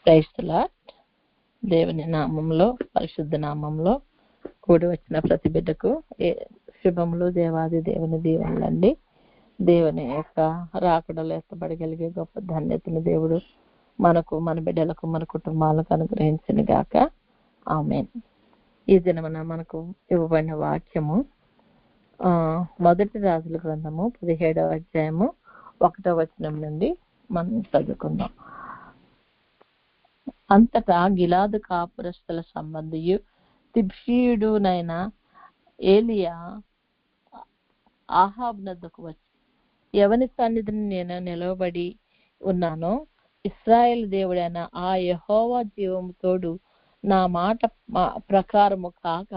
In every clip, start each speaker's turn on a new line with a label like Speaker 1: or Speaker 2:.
Speaker 1: Praise the lord. దేవుని నామంలో, పరిశుద్ధ నామంలో కూడి వచ్చిన ప్రతి బిడ్డకు శుభములు, దేవాది దేవుని దీవెనలండి. దేవుని యొక్క రాకడలో ఎత్తబడగలిగే గొప్ప ధన్యతను దేవుడు మనకు, మన బిడ్డలకు, మన కుటుంబాలకు అనుగ్రహించిన గాక. ఆమేన్. ఈ దినమున మనకు ఇవ్వబడిన వాక్యము మొదటి రాజుల గ్రంథము 17వ అధ్యాయము 1వ వచనం నుండి మనం చదువుకుందాం. అంతటా గిలాదు కాపురస్తుల సంబంధియు తిబ్షీయుడునైన ఏలియా ఆహాబ్ నద్దకు వచ్చి, ఎవని సన్నిధిని నేను నిలవబడి ఉన్నానో ఇశ్రాయేల్ దేవుడైన ఆ యెహోవా జీవము తోడు నా మాట ప్రకారము కాక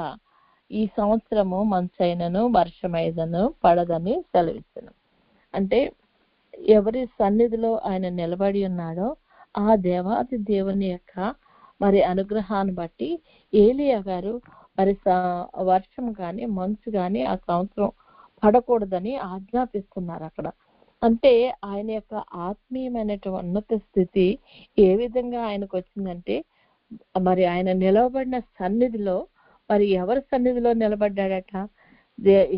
Speaker 1: ఈ సంవత్సరము మంచైనను వర్షమైనను పడదని సెలవిచ్చాను. అంటే ఎవరి సన్నిధిలో ఆయన నిలబడి ఉన్నాడో ఆ దేవాది దేవుని యొక్క మరి అనుగ్రహాన్ని బట్టి ఏలియా గారు మరి వర్షం కానీ మంచు కానీ ఆ సంవత్సరం పడకూడదని ఆజ్ఞాపిస్తున్నారు అక్కడ. అంటే ఆయన యొక్క ఆత్మీయమైనటువంటి ఉన్నత స్థితి ఏ విధంగా ఆయనకు వచ్చిందంటే, మరి ఆయన నిలవబడిన సన్నిధిలో, మరి ఎవరి సన్నిధిలో నిలబడ్డాడట?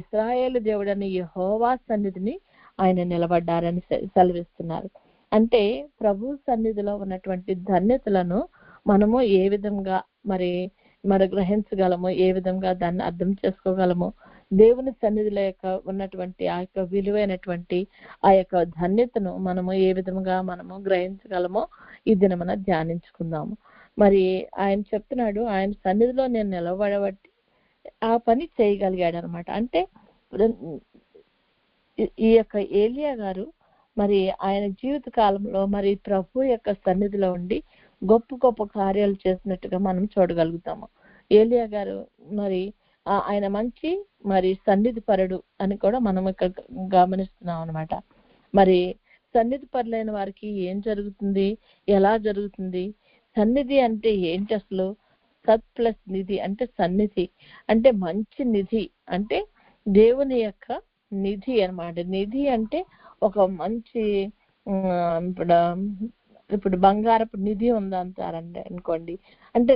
Speaker 1: ఇశ్రాయేలు దేవుడని యెహోవా సన్నిధిని ఆయన నిలబడ్డారని సెలవిస్తున్నారు. అంటే ప్రభు సన్నిధిలో ఉన్నటువంటి ధన్యతలను మనము ఏ విధంగా మరి గ్రహించగలము, ఏ విధంగా దాన్ని అర్థం చేసుకోగలము, దేవుని సన్నిధిలో యొక్క ఉన్నటువంటి ఆ యొక్క విలువైనటువంటి ఆ యొక్క ధన్యతను మనము ఏ విధంగా మనము గ్రహించగలమో ఈ దినమున ధ్యానించుకుందాము. మరి ఆయన చెప్తున్నాడు, ఆయన సన్నిధిలో నేను నిలబడబట్టి ఆ పని చేయగలిగాడు అనమాట. అంటే ఈ యొక్క ఏలియా గారు మరి ఆయన జీవిత కాలంలో మరి ప్రభు యొక్క సన్నిధిలో ఉండి గొప్ప గొప్ప కార్యాలు చేసినట్టుగా మనం చూడగలుగుతాము. ఏలియా గారు మరి ఆయన మంచి మరి సన్నిధి పరుడు అని కూడా మనం ఇక్కడ గమనిస్తున్నాం అనమాట. మరి సన్నిధి పరులైన వారికి ఏం జరుగుతుంది, ఎలా జరుగుతుంది? సన్నిధి అంటే ఏంటి అసలు? సత్ ప్లస్ నిధి అంటే సన్నిధి అంటే మంచి నిధి, అంటే దేవుని యొక్క నిధి అన్నమాట. నిధి అంటే ఒక మంచి ఇప్పుడు బంగారపు నిధి ఉందంటారండి అనుకోండి, అంటే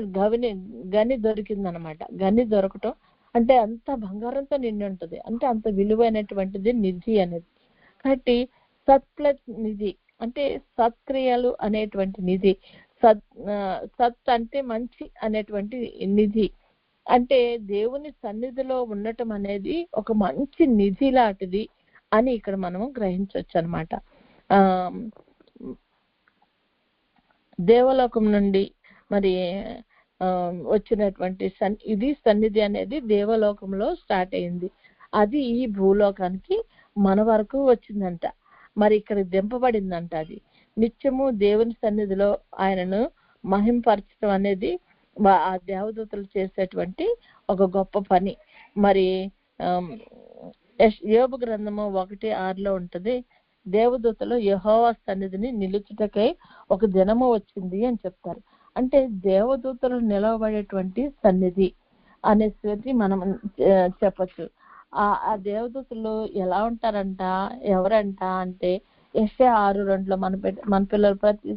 Speaker 1: గని దొరికిందనమాట. గని దొరకటం అంటే అంత బంగారంతో నిండి ఉంటుంది, అంటే అంత విలువైనటువంటిది నిధి అనేది. కాబట్టి సత్ ప్లస్ నిధి అంటే సత్క్రియలు అనేటువంటి నిధి, సత్ అంటే మంచి అనేటువంటి నిధి. అంటే దేవుని సన్నిధిలో ఉండటం అనేది ఒక మంచి నిధి లాంటిది అని ఇక్కడ మనము గ్రహించవచ్చు అనమాట. దేవలోకం నుండి మరి వచ్చినటువంటి ఇది సన్నిధి అనేది దేవలోకంలో స్టార్ట్ అయింది, అది ఈ భూలోకానికి మన వరకు వచ్చిందంట. మరి ఇక్కడ దింపబడిందంట. అది నిత్యము దేవుని సన్నిధిలో ఆయనను మహింపరచడం అనేది ఆ దేవదూతలు చేసేటువంటి ఒక గొప్ప పని. మరి యోబు గ్రంథము 1:6 ఉంటది, దేవదూతలు యెహోవా సన్నిధిని నిలుచుటకై ఒక దినము వచ్చింది అని చెప్తారు. అంటే దేవదూతలు నిలవబడేటువంటి సన్నిధి అనేసి మనం చెప్పచ్చు. ఆ దేవదూతలు ఎలా ఉంటారంట, ఎవరంట అంటే యెషయా 6:2 మన పిల్లలు ప్రతి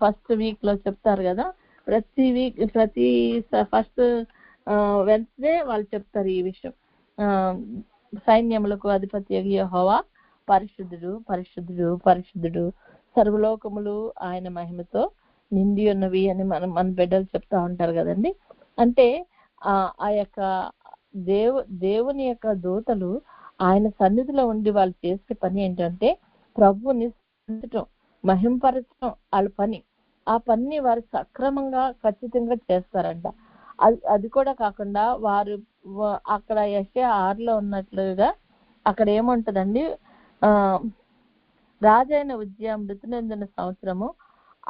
Speaker 1: ఫస్ట్ వీక్ లో చెప్తారు కదా, ప్రతి ఫస్ట్ వెన్స్డే వాళ్ళు చెప్తారు ఈ విషయం. సైన్యములకు అధిపతి యెహోవా పరిశుద్ధుడు, పరిశుద్ధుడు, పరిశుద్ధుడు, సర్వలోకములు ఆయన మహిమతో నిండి ఉన్నవి అని మన బిడ్డలు చెప్తా ఉంటారు కదండి. అంటే ఆ యొక్క దేవుని యొక్క దూతలు ఆయన సన్నిధిలో ఉండి వాళ్ళు చేసే పని ఏంటంటే ప్రభువుని స్తుతించటం, మహింపరచడం వాళ్ళ పని. ఆ పని వారు సక్రమంగా ఖచ్చితంగా చేస్తారంట. అది కూడా కాకుండా వారు అక్కడ యెషయా 6 ఉన్నట్లుగా అక్కడ ఏముంటదండి, రాజైన ఉజ్జియా మృతి నొందిన సంవత్సరము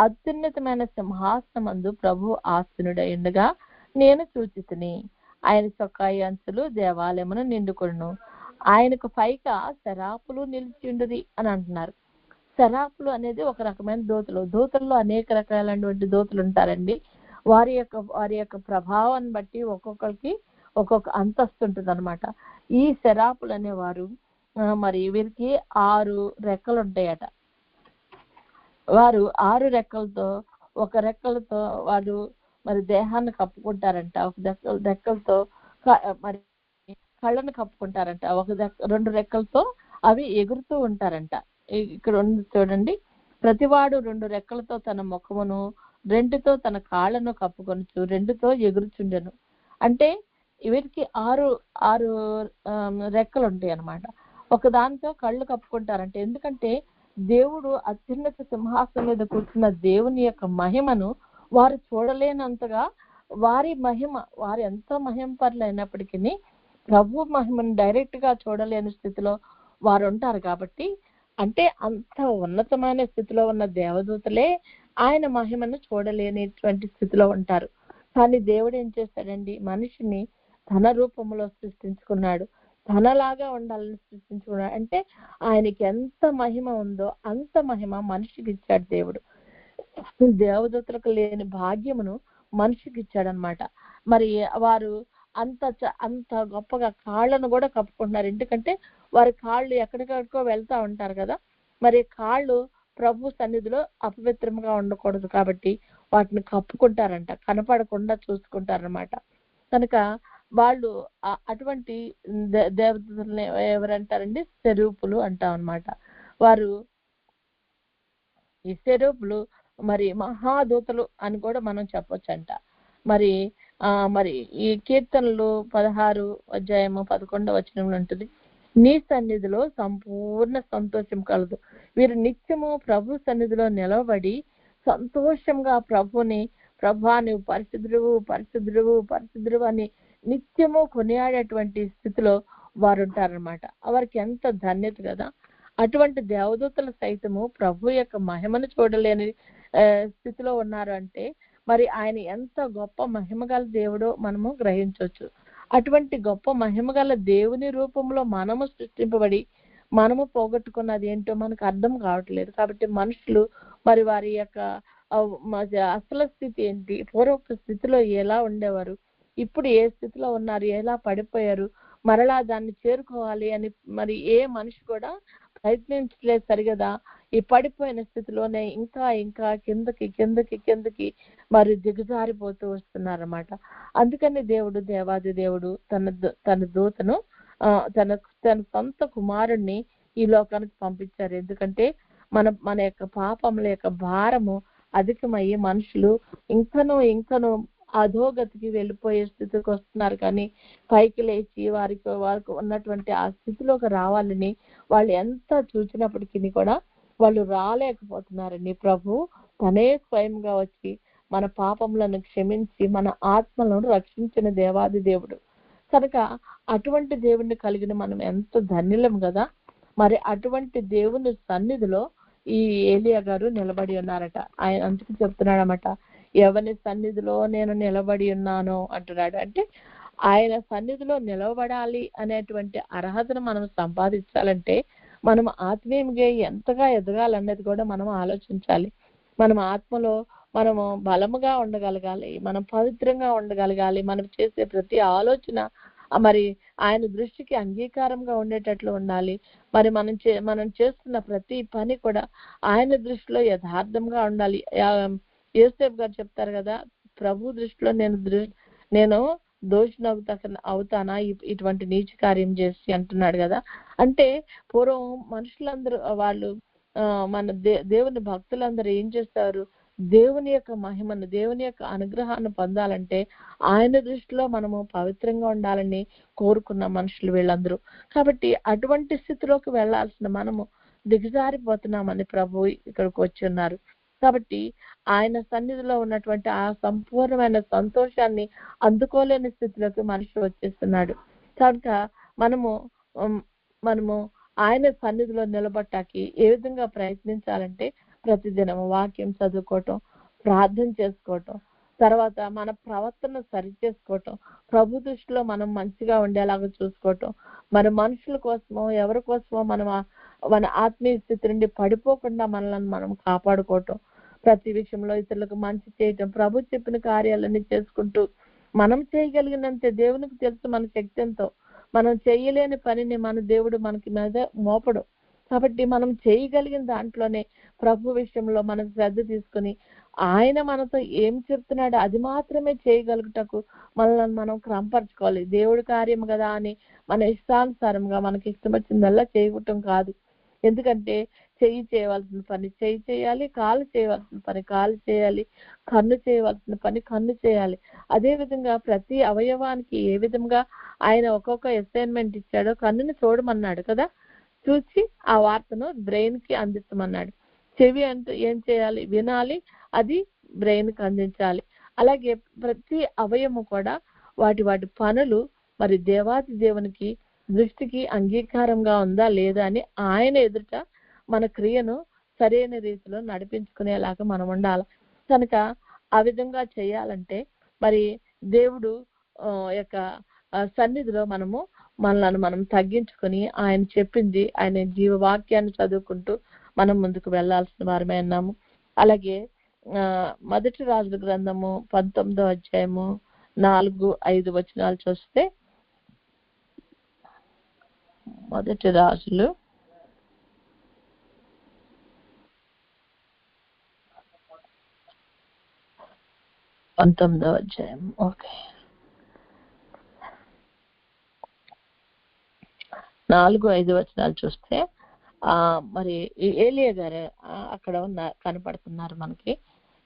Speaker 1: అత్యున్నతమైన సింహాసనమందు ప్రభు ఆసీనుడై ఉండగా నేను చూచితిని. ఆయన చొక్కాయి అంచులు దేవాలయమును నిండుకొనును, ఆయనకు పైగా శరాపులు నిలిచిండుది అని అంటున్నారు. శరాపులు అనేది ఒక రకమైన దూతల్లో అనేక రకాలైనటువంటి దూతలు ఉంటారండి. వారి యొక్క ప్రభావాన్ని బట్టి ఒక్కొక్కరికి ఒక్కొక్క అంతస్తు ఉంటుంది అనమాట. ఈ శరాపులు అనేవారు మరి వీరికి 6 రెక్కలు ఉంటాయట. వారు 6 రెక్కలతో ఒక రెక్కలతో వారు మరి దేహాన్ని కప్పుకుంటారంట, ఒక రెక్కలతో మరి కళ్ళను కప్పుకుంటారంట, రెండు రెక్కలతో అవి ఎగురుతూ ఉంటారంట. ఇక్కడ ఉంది చూడండి, ప్రతివాడు రెండు రెక్కలతో తన ముఖమును, రెండుతో తన కాళ్ళను కప్పుకొనుచు, రెండుతో ఎగురుచుండెను. అంటే వీరికి ఆరు ఆరు రెక్కలు ఉంటాయి అన్నమాట. ఒక దాంతో కళ్ళు కప్పుకుంటారంటే, ఎందుకంటే దేవుడు అత్యున్నత సింహాసనం మీద కూర్చున్న దేవుని యొక్క మహిమను వారు చూడలేనంతగా, వారి మహిమ, వారు ఎంతో మహిమపరులు అయినప్పటికీ ప్రభు మహిమను డైరెక్ట్ గా చూడలేని స్థితిలో వారు ఉంటారు. కాబట్టి అంటే అంత ఉన్నతమైన స్థితిలో ఉన్న దేవదూతలే ఆయన మహిమను చూడలేనిటువంటి స్థితిలో ఉంటారు. కానీ దేవుడు ఏం చేస్తాడండి, మనిషిని తన రూపంలో సృష్టించుకున్నాడు, తనలాగా ఉండాలని సృష్టించుకున్నాడు. అంటే ఆయనకి ఎంత మహిమ ఉందో అంత మహిమ మనిషికి ఇచ్చాడు దేవుడు. దేవదూతలకు లేని భాగ్యమును మనిషికి ఇచ్చాడనమాట. మరి వారు అంత గొప్పగా కాళ్ళను కూడా కప్పుకుంటున్నారు. ఎందుకంటే వారి కాళ్ళు ఎక్కడికో వెళ్తా ఉంటారు కదా, మరి కాళ్ళు ప్రభు సన్నిధిలో అపవిత్రంగా ఉండకూడదు కాబట్టి వాటిని కప్పుకుంటారంట, కనపడకుండా చూసుకుంటారనమాట. కనుక వాళ్ళు అటువంటి దేవతల్ని ఎవరంటారండి, సెరూపులు అంటాం అనమాట. వారు ఈ సెరూపులు మరి మహాదూతలు అని కూడా మనం చెప్పొచ్చంట. మరి మరి ఈ కీర్తనలు 16:11 ఉంటుంది, నీ సన్నిధిలో సంపూర్ణ సంతోషం కలదు, వీరు నిత్యము ప్రభు సన్నిధిలో నిలబడి సంతోషంగా ప్రభా నువ్వు పరిశుద్ధుడు పరిశుద్ధుడు పరిశుద్ధుడు అని నిత్యము కొనియాడేటువంటి స్థితిలో వారు ఉంటారనమాట. వారికి ఎంత ధన్యత కదా. అటువంటి దేవదూతలు సైతము ప్రభు యొక్క మహిమను చూడలేని స్థితిలో ఉన్నారు అంటే మరి ఆయన ఎంత గొప్ప మహిమగల దేవుడో మనము గ్రహించవచ్చు. అటువంటి గొప్ప మహిమగల దేవుని రూపంలో మనము సృష్టింపబడి మనము పోగొట్టుకున్నది ఏంటో మనకు అర్థం కావట్లేదు. కాబట్టి మనుషులు మరి వారి యొక్క అసలు స్థితి ఏంటి, పూర్వపు స్థితిలో ఎలా ఉండేవారు, ఇప్పుడు ఏ స్థితిలో ఉన్నారు, ఎలా పడిపోయారు, మరలా దాన్ని చేరుకోవాలి అని మరి ఏ మనిషి కూడా ప్రయత్నించలేదు సరిగదా. ఈ పడిపోయిన స్థితిలోనే ఇంకా ఇంకా కిందకి కిందకి కిందకి మరి దిగజారిపోతూ వస్తున్నారన్నమాట. అందుకని దేవాది దేవుడు తన దూతను తన సొంత కుమారుణ్ణి ఈ లోకానికి పంపించారు. ఎందుకంటే మన యొక్క పాపముల యొక్క భారము అధికమయ్యి మనుషులు ఇంకనూ అధోగతికి వెళ్ళిపోయే స్థితికి వస్తున్నారు. కానీ పైకి లేచి వారికి ఉన్నటువంటి ఆ స్థితిలోకి రావాలని వాళ్ళు ఎంత చూసినప్పటికీ కూడా వాళ్ళు రాలేకపోతున్నారండి. ప్రభు తనే స్వయంగా వచ్చి మన పాపములను క్షమించి మన ఆత్మలను రక్షించిన దేవాది దేవుడు కనుక అటువంటి దేవుణ్ణి కలిగిన మనం ఎంత ధన్యులం కదా. మరి అటువంటి దేవుని సన్నిధిలో ఈ ఏలియా గారు నిలబడి ఉన్నారట. ఆయన అందుకు చెప్తున్నాడన్నమాట, ఎవరి సన్నిధిలో నేను నిలబడి ఉన్నానో అంటున్నాడు. అంటే ఆయన సన్నిధిలో నిలబడాలి అనేటువంటి అర్హతను మనం సంపాదించాలంటే మనం ఆత్మీయంగా ఎంతగా ఎదగాలన్నది కూడా మనం ఆలోచించాలి. మనం ఆత్మలో మనము బలముగా ఉండగలగాలి, మనం పవిత్రంగా ఉండగలగాలి, మనం చేసే ప్రతి ఆలోచన మరి ఆయన దృష్టికి అంగీకారంగా ఉండేటట్లు ఉండాలి. మరి మనం చేస్తున్న ప్రతి పని కూడా ఆయన దృష్టిలో యథార్థంగా ఉండాలి. యోసేపు గారు చెప్తారు కదా, ప్రభు దృష్టిలో నేను దోషిని అవుతానా ఇటువంటి నీచ కార్యం చేసి అంటున్నాడు కదా. అంటే పూర్వం మనుషులందరూ వాళ్ళు మన దేవుని భక్తులందరూ ఏం చేస్తారు, దేవుని యొక్క మహిమను దేవుని యొక్క అనుగ్రహాన్ని పొందాలంటే ఆయన దృష్టిలో మనము పవిత్రంగా ఉండాలని కోరుకున్న మనుషులు వీళ్ళందరూ. కాబట్టి అటువంటి స్థితిలోకి వెళ్లాల్సిన మనము దిగజారిపోతున్నామని ప్రభు ఇక్కడికి వచ్చి ఉన్నారు. కాబట్టి ఆయన సన్నిధిలో ఉన్నటువంటి ఆ సంపూర్ణమైన సంతోషాన్ని అందుకోలేని స్థితిలోకి మనిషి వచ్చేస్తున్నాడు. కనుక మనము ఆయన సన్నిధిలో నిలబట్టాకి ఏ విధంగా ప్రయత్నించాలంటే ప్రతిదినం వాక్యం చదువుకోవటం, ప్రార్థన చేసుకోవటం, తర్వాత మన ప్రవర్తన సరి చేసుకోవటం, ప్రభు దృష్టిలో మనం మంచిగా ఉండేలాగా చూసుకోవటం, మన మనుషుల కోసమో ఎవరి కోసమో మన ఆత్మీయ స్థితి నుండి పడిపోకుండా మనల్ని మనం కాపాడుకోవటం, ప్రతి విషయంలో ఇతరులకు మంచి చేయటం, ప్రభు చెప్పిన కార్యాలన్నీ చేసుకుంటూ మనం చేయగలిగినంతే దేవునికి తెలుసు మన శక్తి ఎంతో. మనం చేయలేని పనిని మన దేవుడు మనకి మీద మోపడు. కాబట్టి మనం చేయగలిగిన దాంట్లోనే ప్రభు విషయంలో మనం శ్రద్ధ తీసుకుని ఆయన మనతో ఏం చెప్తున్నాడో అది మాత్రమే చేయగలుగుటకు మనల్ని మనం క్రమపరచుకోవాలి. దేవుడి కార్యం కదా అని మన ఇష్టానుసారంగా మనకి ఇష్టం వచ్చిందల్లా చేయటం కాదు. ఎందుకంటే చెయ్యి చేయవలసిన పని చెయ్యి చేయాలి, కాలు చేయవలసిన పని కాలు చేయాలి, కన్ను చేయవలసిన పని కన్ను చేయాలి. అదే విధంగా ప్రతి అవయవానికి ఏ విధంగా ఆయన ఒక్కొక్క అసైన్మెంట్ ఇచ్చాడో కన్నుని చూడమన్నాడు కదా, చూసి ఆ వార్తను బ్రెయిన్ కి అందించమన్నాడు. చెవి అంటే ఏం చేయాలి? వినాలి, అది బ్రెయిన్ కి అందించాలి. అలాగే ప్రతి అవయము కూడా వాటి వాటి పనులు మరి దేవాది దేవునికి దృష్టికి అంగీకారంగా ఉందా లేదా అని ఆయన ఎదుట మన క్రియను సరైన రీతిలో నడిపించుకునేలాగా మనం ఉండాలి. కనుక ఆ విధంగా చేయాలంటే మరి దేవుడు యొక్క సన్నిధిలో మనల్ని మనం తగ్గించుకొని ఆయన చెప్పింది, ఆయన జీవవాక్యాన్ని చదువుకుంటూ మనం ముందుకు వెళ్లాల్సిన వారమే ఉన్నాము. అలాగే మొదటి రాజుల గ్రంథము 19వ అధ్యాయము 4-5 వచనాలు చూస్తే, మొదటి రాజులు 19వ అధ్యాయం. ఓకే, 4-5 వచనాలు చూస్తే మరి ఏలియా గారు అక్కడ కనపడుతున్నారు మనకి.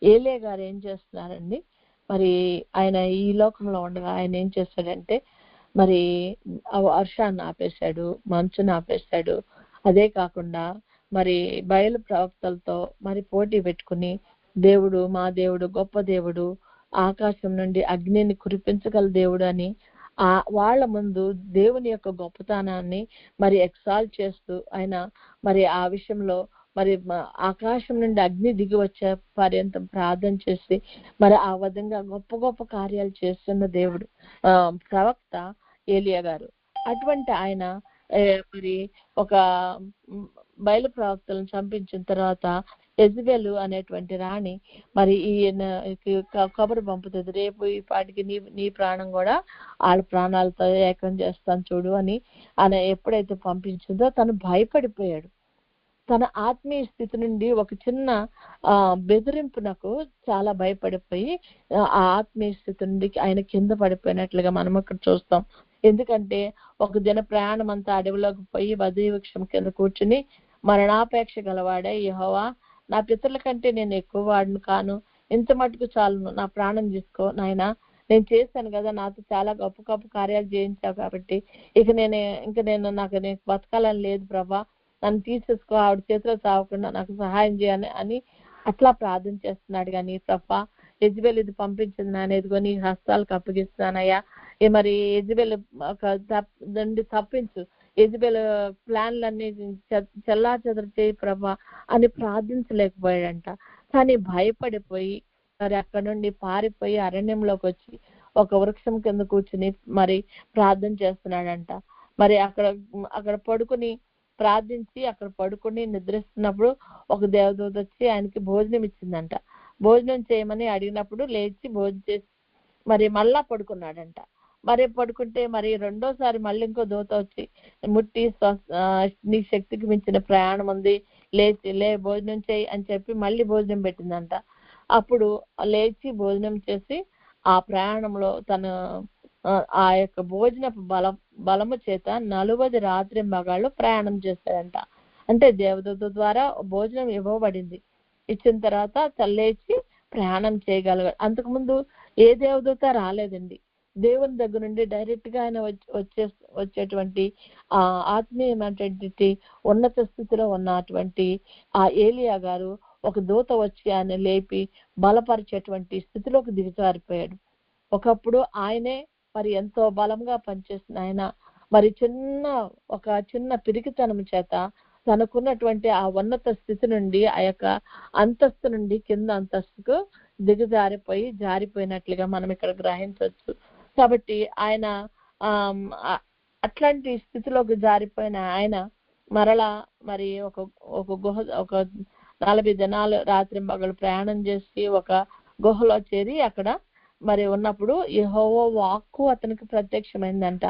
Speaker 1: ఏలియా గారు ఏం చేస్తున్నారండి, మరి ఆయన ఈ లోకంలో ఉండగా ఆయన ఏం చేశాడంటే మరి వర్షాన్ని ఆపేశాడు, మంచుని ఆపేశాడు. అదే కాకుండా మరి బయలు ప్రవక్తలతో మరి పోటీ పెట్టుకుని దేవుడు మా దేవుడు గొప్ప దేవుడు, ఆకాశం నుండి అగ్నిని కురిపించగల దేవుడు అని వాళ్ళ ముందు దేవుని యొక్క గొప్పతనాన్ని మరి ఎక్సాల్ట్ చేస్తూ ఆయన మరి ఆ విషయంలో మరి ఆకాశం నుండి అగ్ని దిగి వచ్చే పర్యంతం ప్రార్థన చేసి మరి ఆ విధంగా గొప్ప గొప్ప కార్యాలు చేస్తున్న దేవుడు ప్రవక్త ఏలియా గారు. అటువంటి ఆయన మరి ఒక బయలు ప్రవక్తలను చంపించిన తర్వాత యెజబెలు అనేటువంటి రాణి మరి ఈయన కబురు పంపుతుంది, రేపు ఈ పాటికి నీ ప్రాణం కూడా వాళ్ళ ప్రాణాలతో ఏకం చేస్తాను చూడు అని ఆయన ఎప్పుడైతే పంపించిందో తను భయపడిపోయాడు. తన ఆత్మీయ స్థితి నుండి ఒక చిన్న బెదిరింపునకు చాలా భయపడిపోయి ఆ ఆత్మీయ స్థితి నుండి ఆయన కింద పడిపోయినట్లుగా మనం ఇక్కడ చూస్తాం. ఎందుకంటే ఒక దిన ప్రయాణం అంతా అడవిలోకి పోయి వధువృక్షం కింద కూర్చుని మరణాపేక్ష గలవాడే యెహోవా, నా పితరుల కంటే నేను ఎక్కువ వాడిని కాను, ఇంత మటుకు చాలును, నా ప్రాణం తీసుకో నాయనా, నేను చేశాను కదా, నాతో చాలా గొప్ప గొప్ప కార్యాలు చేయించావు కాబట్టి నాకు బతకాలని లేదు ప్రభా, నన్ను తీసేసుకో, ఆవిడ చేతిలో చావకుండా నాకు సహాయం చేయాలి అని అట్లా ప్రార్థన చేస్తున్నాడు. కానీ ప్రభా యెజబెలు ఇది పంపించింది నాయన, ఇదిగో నీ హస్తాలకు అప్పగిస్తున్నానయ్యా, మరి యెజబెలు నుండి తప్పించు, యెజబెలు ప్లాన్లన్నీ చెల్లా చెదరు చేయి ప్రభా అని ప్రార్థించలేకపోయాడంట. కానీ భయపడిపోయి మరి అక్కడ నుండి పారిపోయి అరణ్యంలోకి వచ్చి ఒక వృక్షం కింద కూర్చుని మరి ప్రార్థన చేస్తున్నాడంట. మరి అక్కడ పడుకుని ప్రార్థించి అక్కడ పడుకుని నిద్రిస్తున్నప్పుడు ఒక దేవదూత వచ్చి ఆయనకి భోజనం ఇచ్చిందంట. భోజనం చేయమని అడిగినప్పుడు లేచి భోజనం చేసి మరి మళ్ళా పడుకున్నాడంట. మరి పడుకుంటే మరి రెండోసారి మళ్ళీ ఇంకో దూత వచ్చి ముట్టి నీ శక్తికి మించిన ప్రయాణం ఉంది, లే భోజనం చేయి అని చెప్పి మళ్ళీ భోజనం పెట్టిందంట. అప్పుడు లేచి భోజనం చేసి ఆ ప్రయాణంలో తను ఆ యొక్క భోజనపు బలము చేత 40 రాత్రి మగాళ్ళు ప్రయాణం చేశాడంట. అంటే దేవదూత ద్వారా భోజనం ఇవ్వబడింది. ఇచ్చిన తర్వాత లేచి ప్రయాణం చేయగలిగాడు. అంతకుముందు ఏ దేవదూత రాలేదండి. దేవుని దగ్గర నుండి డైరెక్ట్ గా ఆయన వచ్చేటువంటి ఆ ఆత్మీయమైనటువంటి ఉన్నత స్థితిలో ఉన్నటువంటి ఆ ఏలియా గారు ఒక దూత వచ్చి ఆయన లేపి బలపరిచేటువంటి స్థితిలోకి దిగజారిపోయాడు. ఒకప్పుడు ఆయనే మరి ఎంతో బలంగా పనిచేసిన ఆయన మరి చిన్న పిరికితనం చేత తనకున్నటువంటి ఆ ఉన్నత స్థితి నుండి ఆ యొక్క అంతస్తు నుండి కింద అంతస్తుకు జారిపోయినట్లుగా మనం ఇక్కడ గ్రహించవచ్చు. కాబట్టి ఆయన అట్లాంటి స్థితిలోకి జారిపోయిన ఆయన మరలా మరి ఒక గుహ, ఒక 40 దినాలు రాత్రి మగలు ప్రయాణం చేసి ఒక గుహలో చేరి అక్కడ మరి ఉన్నప్పుడు యెహోవా వాక్కు అతనికి ప్రత్యక్షమైందంట.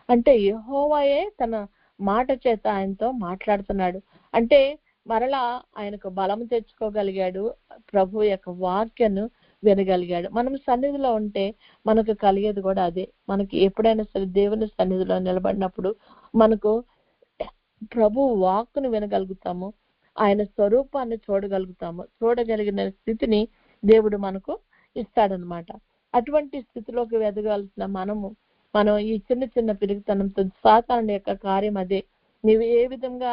Speaker 1: అంటే యెహోవాయే తన మాట చేత ఆయనతో మాట్లాడుతున్నాడు. అంటే మరలా ఆయనకు బలం తెచ్చుకోగలిగాడు, ప్రభు యొక్క వాక్యను వినగలిగాడు. మనం సన్నిధిలో ఉంటే మనకు కలిగేది కూడా అదే. మనకి ఎప్పుడైనా సరే దేవుని సన్నిధిలో నిలబడినప్పుడు మనకు ప్రభు వాక్కును వినగలుగుతాము, ఆయన స్వరూపాన్ని చూడగలుగుతాము. చూడగలిగిన స్థితిని దేవుడు మనకు ఇస్తాడనమాట. అటువంటి స్థితిలోకి ఎదగాల్సిన మనం ఈ చిన్న చిన్న పిరిగితనంతో సాతానుడి యొక్క కార్యం అదే. నీవు ఏ విధంగా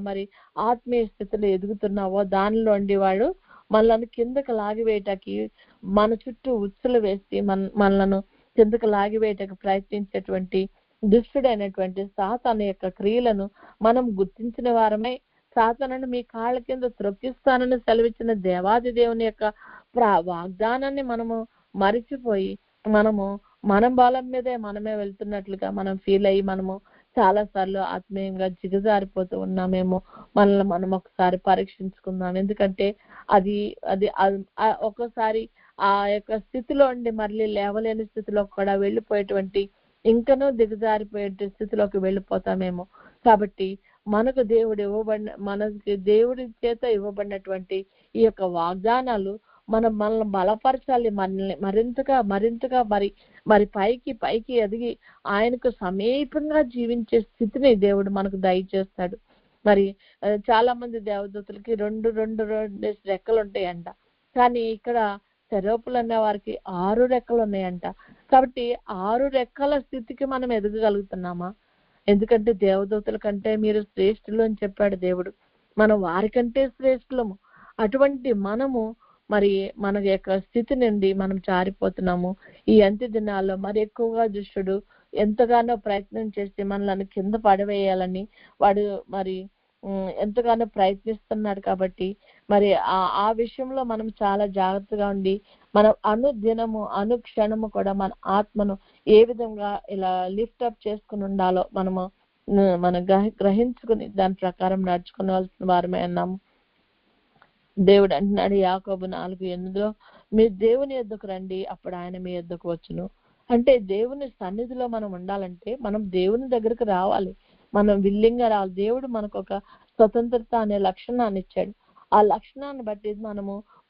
Speaker 1: మరి ఆత్మీయ స్థితిలో ఎదుగుతున్నావో దానిలోండి వాడు మనల్ని కిందకు లాగివేయటానికి మన చుట్టూ ఉచ్చులు వేసి మనలను కిందకు లాగివేయటానికి ప్రయత్నించేటువంటి దుష్టుడైనటువంటి సాతాను యొక్క క్రియలను మనం గుర్తించిన వారమై, సాతానుని మీ కాళ్ళ కింద త్రొక్కిస్తానని సెలవిచ్చిన దేవాది దేవుని యొక్క వాగ్దానాన్ని మనము మరిచిపోయి మన బలం మీదే మనమే వెళ్తున్నట్లుగా మనం ఫీల్ అయ్యి మనము చాలా సార్లు ఆత్మీయంగా జిగజారిపోతూ ఉన్నామేమో. మనల్ని మనం ఒకసారి పరీక్షించుకుందాం. ఎందుకంటే అది అది ఒక్కోసారి ఆ యొక్క స్థితిలో ఉండి మళ్ళీ లేవలేని స్థితిలో కూడా వెళ్ళిపోయేటువంటి, ఇంకనూ దిగజారిపోయే స్థితిలోకి వెళ్ళిపోతామేమో. కాబట్టి మనకు మనకి దేవుడి చేత ఇవ్వబడినటువంటి ఈ యొక్క వాగ్దానాలు మనల్ని బలపరచాలి. మనల్ని మరింతగా మరి పైకి ఎదిగి ఆయనకు సమీపంగా జీవించే స్థితిని దేవుడు మనకు దయచేస్తాడు. మరి చాలా మంది దేవదూతలకి రెండు రెక్కలు ఉంటాయంట, కానీ ఇక్కడ సెరూపులు అనే వారికి 6 రెక్కలు ఉన్నాయంట. కాబట్టి 6 రెక్కల స్థితికి మనం ఎదగగలుగుతున్నామా? ఎందుకంటే దేవదూతల కంటే మీరు శ్రేష్ఠులు అని చెప్పాడు దేవుడు. మనం వారికంటే శ్రేష్ఠులము. అటువంటి మరి మన యొక్క స్థితి నుండి మనం జారిపోతున్నాము. ఈ అంత్య దినాల్లో మరి ఎక్కువగా దుష్టుడు ఎంతగానో ప్రయత్నం చేసి మనల్ని కింద పడవేయాలని వాడు మరి ఎంతగానో ప్రయత్నిస్తున్నాడు. కాబట్టి మరి ఆ విషయంలో మనం చాలా జాగ్రత్తగా ఉండి మనం అనుక్షణము కూడా మన ఆత్మను ఏ విధంగా ఇలా లిఫ్ట్ అప్ చేసుకుని ఉండాలో మనం గ్రహించుకుని దాని ప్రకారం నడుచుకోవాల్సిన వారమే అన్నాము. దేవుడు అంటున్నాడు యాకోబు 4:8 మీరు దేవుని యొద్దకు రండి, అప్పుడు ఆయన మీ యొద్దకు వచ్చును. అంటే దేవుని సన్నిధిలో మనం ఉండాలంటే మనం దేవుని దగ్గరకు రావాలి, మనం విల్లింగా రావాలి. దేవుడు మనకు ఒక స్వతంత్రత అనే లక్షణాన్ని ఇచ్చాడు. ఆ లక్షణాన్ని బట్టి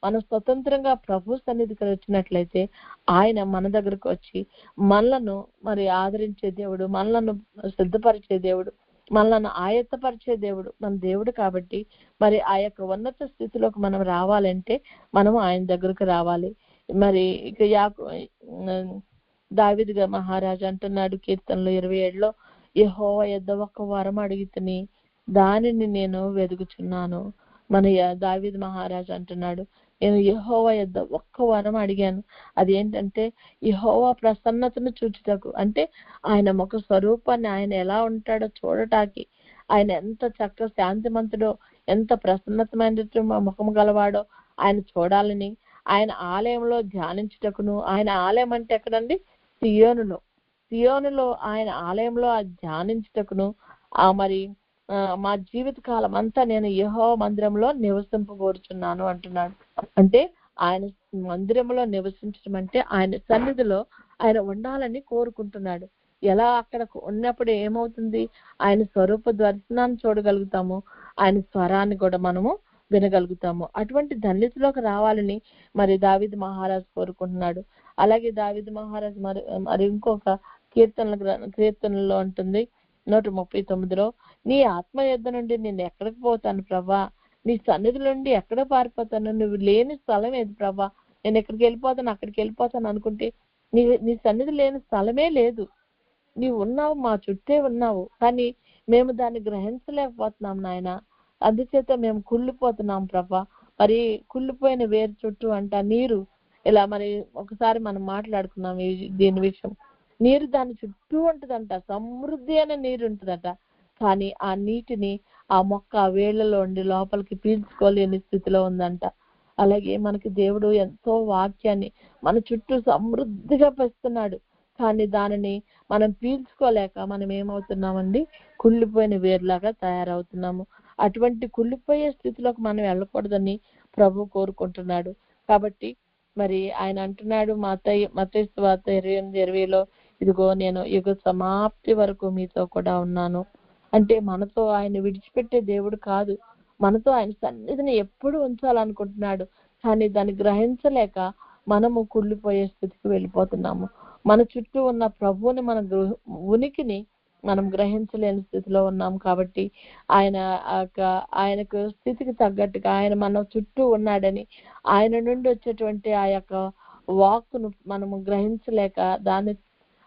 Speaker 1: మనం స్వతంత్రంగా ప్రభు సన్నిధికి వచ్చినట్లయితే ఆయన మన దగ్గరకు వచ్చి మనలను మరి ఆదరించే దేవుడు, మనలను సిద్ధపరిచే దేవుడు, మనల్ని ఆయత్తపరిచే దేవుడు మన దేవుడు. కాబట్టి మరి ఆ యొక్క ఉన్నత స్థితిలోకి మనం రావాలంటే మనం ఆయన దగ్గరకు రావాలి. మరి ఇక దావీదు మహారాజు అంటున్నాడు కీర్తనలు 27లో, యెహోవా యొద్ద ఒక్క వరం అడిగితిని, దానిని నేను వెదుగుచున్నాను. మన దావీదు మహారాజు అంటున్నాడు, నేను యెహోవా యొద్ద ఒక్క వరం అడిగాను. అదేంటంటే యెహోవా ప్రసన్నతను చూచుటకు, అంటే ఆయన ముఖ స్వరూపాన్ని, ఆయన ఎలా ఉంటాడో చూడటానికి, ఆయన ఎంత చక్క శాంతిమంతుడో, ఎంత ప్రసన్నతమైన ముఖము గలవాడో ఆయన చూడాలని, ఆయన ఆలయంలో ధ్యానించుటకును. ఆయన ఆలయం అంటే ఎక్కడండి? సియోనులో ఆయన ఆలయంలో ధ్యానించుటకును మరి మా జీవిత కాలం అంతా నేను యెహోవా మందిరంలో నివసింపగోరుచున్నాను అంటున్నాడు. అంటే ఆయన మందిరంలో నివసించడం అంటే ఆయన సన్నిధిలో ఆయన ఉండాలని కోరుకుంటున్నాడు. ఎలా అక్కడ ఉన్నప్పుడు ఏమవుతుంది? ఆయన స్వరూప దర్శనాన్ని చూడగలుగుతాము, ఆయన స్వరాన్ని కూడా మనము వినగలుగుతాము. అటువంటి ధన్యతలోకి రావాలని మరి దావీదు మహారాజు కోరుకుంటున్నాడు. అలాగే దావీదు మహారాజు మరి ఇంకొక కీర్తనలో ఉంటుంది 139లో, నీ ఆత్మ యుద్ధ నుండి నేను ఎక్కడికి పోతాను ప్రభా? నీ సన్నిధి నుండి ఎక్కడ పారిపోతాను? నువ్వు లేని స్థలం ఏది ప్రభా? నేను ఎక్కడికి వెళ్ళిపోతాను, అక్కడికి వెళ్ళిపోతాను అనుకుంటే నీ సన్నిధి లేని స్థలమే లేదు. నీవు ఉన్నావు, మా చుట్టే ఉన్నావు, కానీ మేము దాన్ని గ్రహించలేకపోతున్నాం నాయన. అందుచేత మేము కుళ్ళిపోతున్నాం ప్రభా. మరి కుళ్ళిపోయిన వేరు చుట్టూ అంట నీరు, ఇలా మరి ఒకసారి మనం మాట్లాడుకున్నాం దీని విషయం. నీరు దాని చుట్టూ ఉంటుందంట, సమృద్ధి అనే నీరు ఉంటుందట. కానీ ఆ నీటిని ఆ మొక్క వేళ్లలో ఉండి లోపలికి పీల్చుకోలేని స్థితిలో ఉందంట. అలాగే మనకి దేవుడు ఎంతో వాక్యాన్ని మన చుట్టూ సమృద్ధిగా పెస్తున్నాడు, కానీ దానిని మనం పీల్చుకోలేక మనం ఏమవుతున్నామండి? కుళ్ళిపోయిన వేరులాగా తయారవుతున్నాము. అటువంటి కుళ్ళిపోయే స్థితిలోకి మనం వెళ్ళకూడదని ప్రభు కోరుకుంటున్నాడు. కాబట్టి మరి ఆయన అంటున్నాడు మత్తయి సువార్త 28:20లో, ఇదిగో నేను యుగ సమాప్తి వరకు మీతో కూడా ఉన్నాను. అంటే మనతో ఆయన విడిచిపెట్టే దేవుడు కాదు, మనతో ఆయన సన్నిధిని ఎప్పుడు ఉంచాలనుకుంటున్నాడు. కానీ దాన్ని గ్రహించలేక మనము కుళ్ళిపోయే స్థితికి వెళ్ళిపోతున్నాము. మన చుట్టూ ఉన్న ప్రభువుని మన ఉనికిని మనం గ్రహించలేని స్థితిలో ఉన్నాం. కాబట్టి ఆయన ఆయనకు స్థితికి తగ్గట్టుగా ఆయన మన చుట్టూ ఉన్నాడని, ఆయన నుండి వచ్చేటువంటి ఆ యొక్క వాక్కును మనము గ్రహించలేక